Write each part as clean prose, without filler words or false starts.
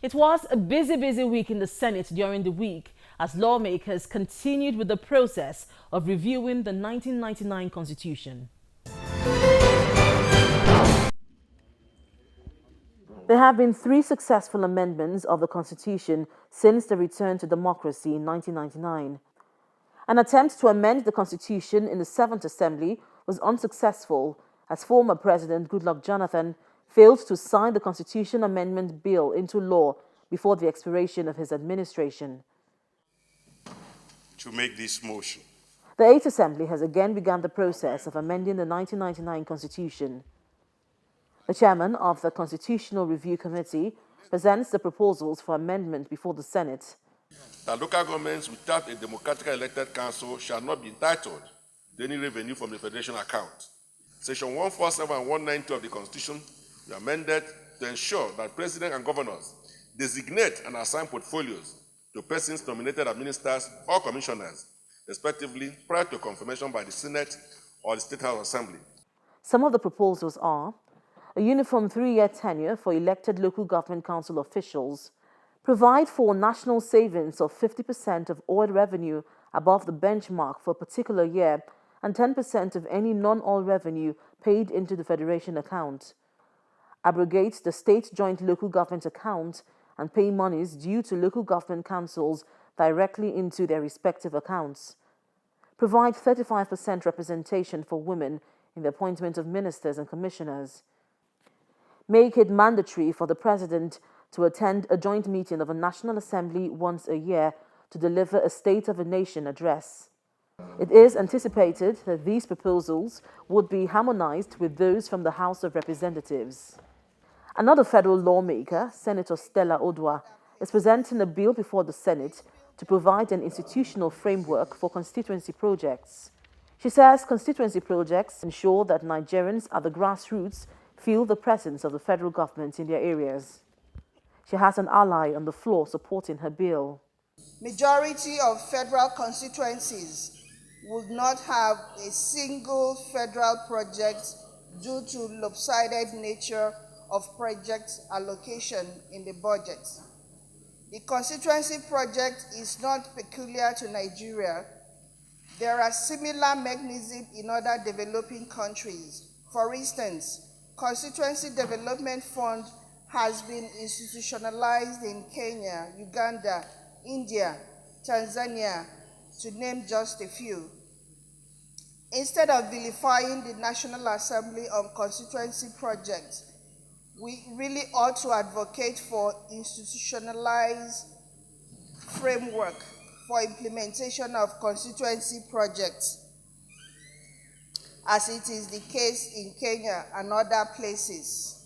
It was a busy week in the Senate during the week as lawmakers continued with the process of reviewing the 1999 Constitution. There have been 3 successful amendments of the Constitution since the return to democracy in 1999. An attempt to amend the Constitution in the 7th Assembly was unsuccessful as former President Goodluck Jonathan failed to sign the Constitution Amendment Bill into law before the expiration of his administration. To make this motion. The 8th Assembly has again begun the process of amending the 1999 Constitution. The chairman of the Constitutional Review Committee presents the proposals for amendment before the Senate. That local governments without a democratically elected council shall not be entitled to any revenue from the federation account. Section 147 and 192 of the Constitution were amended to ensure that president and governors designate and assign portfolios to persons nominated as ministers or commissioners, respectively, prior to confirmation by the Senate or the State House Assembly. Some of the proposals are a uniform 3-year tenure for elected local government council officials, provide for national savings of 50% of oil revenue above the benchmark for a particular year and 10% of any non-oil revenue paid into the federation account, abrogate the state joint local government account and pay monies due to local government councils directly into their respective accounts, provide 35% representation for women in the appointment of ministers and commissioners, make it mandatory for the President to attend a joint meeting of a National Assembly once a year to deliver a State of the Nation address. It is anticipated that these proposals would be harmonized with those from the House of Representatives. Another federal lawmaker, Senator Stella Odua, is presenting a bill before the Senate to provide an institutional framework for constituency projects. She says constituency projects ensure that Nigerians at the grassroots feel the presence of the federal government in their areas. She has an ally on the floor supporting her bill. Majority of federal constituencies would not have a single federal project due to lopsided nature of project allocation in the budget. The constituency project is not peculiar to Nigeria. There are similar mechanisms in other developing countries. For instance, Constituency Development Fund has been institutionalized in Kenya, Uganda, India, Tanzania, to name just a few. Instead of vilifying the National Assembly on constituency projects, we really ought to advocate for institutionalized framework for implementation of constituency projects, as it is the case in Kenya and other places.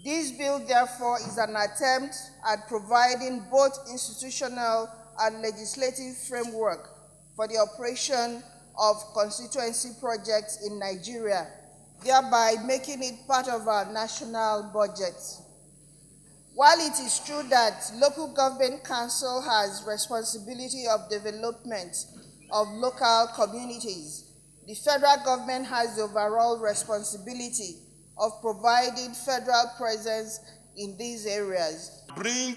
This bill, therefore, is an attempt at providing both institutional and legislative framework for the operation of constituency projects in Nigeria, thereby making it part of our national budget. While it is true that local government council has responsibility of development of local communities, the federal government has the overall responsibility of providing federal presence in these areas. Bring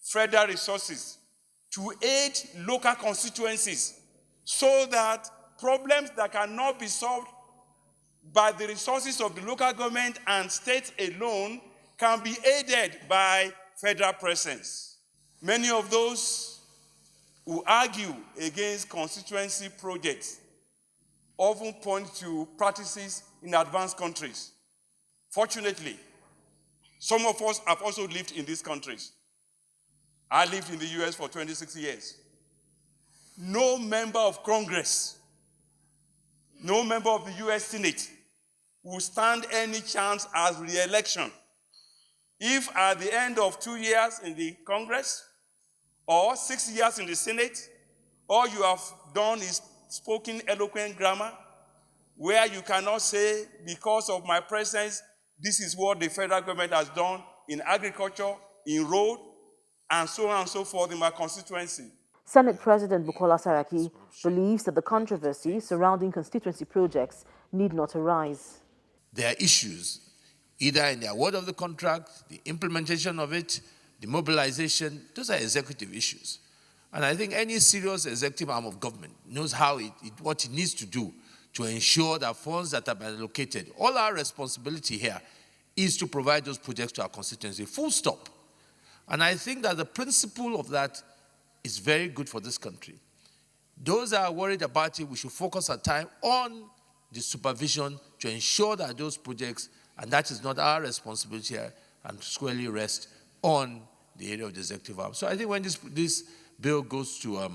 federal resources to aid local constituencies so that problems that cannot be solved by the resources of the local government and states alone can be aided by federal presence. Many of those who argue against constituency projects often point to practices in advanced countries. Fortunately, some of us have also lived in these countries. I lived in the US for 26 years. No member of Congress, no member of the US Senate will stand any chance as re-election if at the end of 2 years in the Congress or 6 years in the Senate, all you have done is spoken eloquent grammar where you cannot say, because of my presence, this is what the federal government has done in agriculture, in road, and so on and so forth in my constituency. Senate President Bukola Saraki believes that the controversy surrounding constituency projects need not arise. There are issues, either in the award of the contract, the implementation of it, the mobilization, those are executive issues. And I think any serious executive arm of government knows what it needs to do to ensure that funds that have been allocated, all our responsibility here is to provide those projects to our constituency, full stop. And I think that the principle of that is very good for this country. Those that are worried about it, we should focus our time on the supervision to ensure that those projects, and that is not our responsibility here, and squarely rest on the area of the executive arm. So I think when this bill goes to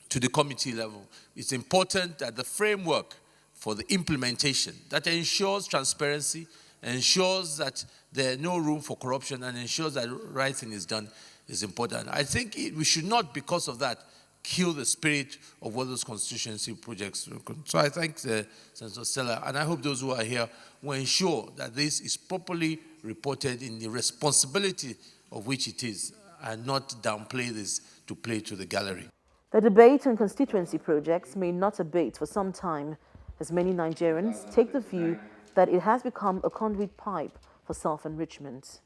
the committee level, it's important that the framework for the implementation that ensures transparency, ensures that there's no room for corruption, and ensures that the right thing is done is important. I think we should not, because of that, kill the spirit of what those constituency projects do. So I thank Senator Stella, and I hope those who are here will ensure that this is properly reported in the responsibility of which it is, and not downplay this to play to the gallery. The debate on constituency projects may not abate for some time, as many Nigerians take the view that it has become a conduit pipe for self-enrichment.